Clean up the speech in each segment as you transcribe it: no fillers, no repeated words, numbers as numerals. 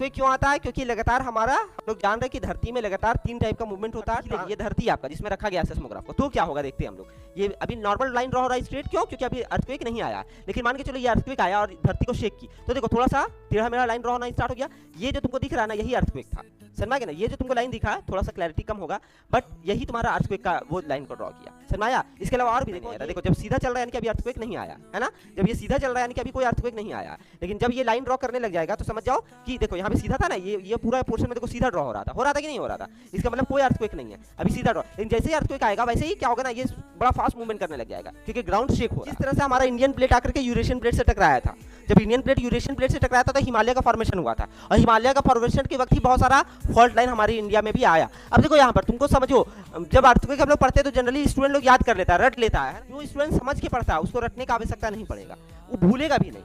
Earthquake क्यों आता है? क्योंकि लगातार हमारा हम लोग जान रहे हैं कि धरती में लगातार 3 टाइप का मूवमेंट होता है। ये धरती आपका जिसमें रखा गया सेस्मोग्राफ को, तो क्या होगा देखते हैं हम लोग। ये अभी नॉर्मल लाइन ड्रॉ हो रहा है स्ट्रेट, क्यों? क्योंकि अभी अर्थक्वेक नहीं आया, लेकिन मान के चलो ये अर्थक्वेक आया और धरती को शेक की, तो देखो थोड़ा सा टेढ़ा मेढ़ा लाइन ड्रॉ होना स्टार्ट हो गया। ये जो तुमको दिख रहा है ना, यही अर्थक्वेक था, समझ गए ना? ये जो तुमको लाइन दिखा थोड़ा सा क्लैरिटी कम होगा, बट यही तुम्हारा अर्थक्वेक का वो लाइन को ड्रॉ किया, समझाया? इसके अलावा और भी देखो जब सीधा चल रहा है यानी कि अभी अर्थक्वेक नहीं आया है ना, जब ये सीधा चल रहा है यानी कि अभी कोई अर्थक्वेक नहीं आया, लेकिन जब ये लाइन ड्रॉ करने लग जाएगा तो समझ जाओ कि देखो यहाँ पे सीधा था ना, ये पूरा पोर्शन में देखो सीधा ड्रॉ हो रहा था कि नहीं हो रहा था? इसका मतलब कोई अर्थक्वेक नहीं है, अभी सीधा ड्रॉ। लेकिन जैसे ही अर्थक्वेक आएगा वैसे ही क्या होगा ना, ये बड़ा फास्ट मूवमेंट करने लग जाएगा क्योंकि ग्राउंड शेक हो रहा है। इस तरह से हमारा इंडियन प्लेट आकर के यूरेशियन प्लेट से टकराया था। जब इंडियन प्लेट यूरेशियन प्लेट से टकराया था तो हिमालय का फॉर्मेशन हुआ था, और हिमालय का फॉर्मेशन के वक्त ही बहुत सारा फॉल्ट लाइन हमारी इंडिया में भी आया। अब देखो यहाँ पर तुमको समझो, जब अर्थक्वेक हम लोग पढ़ते हैं तो जनरली स्टूडेंट लोग याद कर लेता है, रट लेता है। जो स्टूडेंट समझ के पढ़ता है उसको रटने की आवश्यकता नहीं पड़ेगा, वो भूलेगा भी नहीं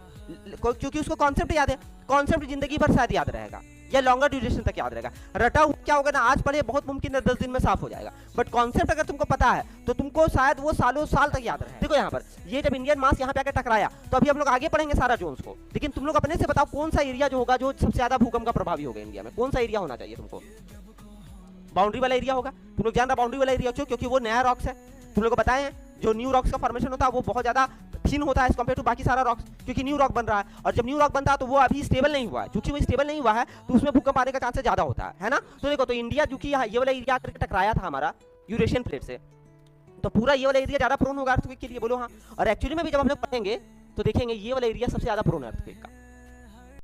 क्योंकि उसको कॉन्सेप्ट याद है। कॉन्सेप्ट जिंदगी भर शायद याद रहेगा या लॉन्गर ड्यूरेशन तक याद रहेगा। रटा क्या होगा ना, आज पढ़े बहुत मुमकिन है 10 दिन में साफ हो जाएगा, बट कॉन्सेप्ट अगर तुमको पता है तो तुमको शायद वो सालों साल तक याद रहे। देखो यहाँ पर ये जब इंडियन मास यहाँ पे आकर टकराया तो अभी हम लोग आगे पढ़ेंगे सारा जोन्स को, लेकिन तुम लोग अपने से बताओ कौन सा एरिया जो होगा जो सबसे ज्यादा भूकंप का प्रभावी होगा इंडिया में, कौन सा एरिया होना चाहिए तुमको? बाउंड्री वाला एरिया होगा। तुम लोग जान रहा बाउंड्री वाला एरिया क्योंकि वो नया रॉक्स है। तुम लोग को बताए हैं जो न्यू रॉक्स का फॉर्मेशन होता है वो बहुत ज्यादा थिन होता है एज कंपेयर टू बाकी सारा रॉक्स, क्योंकि न्यू रॉक बन रहा है, और जब न्यू रॉक बनता है तो वो अभी स्टेबल नहीं हुआ है। क्योंकि वो स्टेबल नहीं हुआ है तो उसमें भूकंप आने का चांसेस ज्यादा होता है ना। तो देखो, तो इंडिया जो कि ये वाला एरिया आकर टकराया था हमारा यूरेशियन प्लेट से, तो पूरा ये वाला एरिया ज्यादा प्रोन होगा अर्थक्वेक के लिए, बोलो हाँ। और एक्चुअली में भी जब हम लोग पढ़ेंगे तो देखेंगे ये वाला एरिया सबसे ज्यादा प्रोन है अर्थक्वेक का।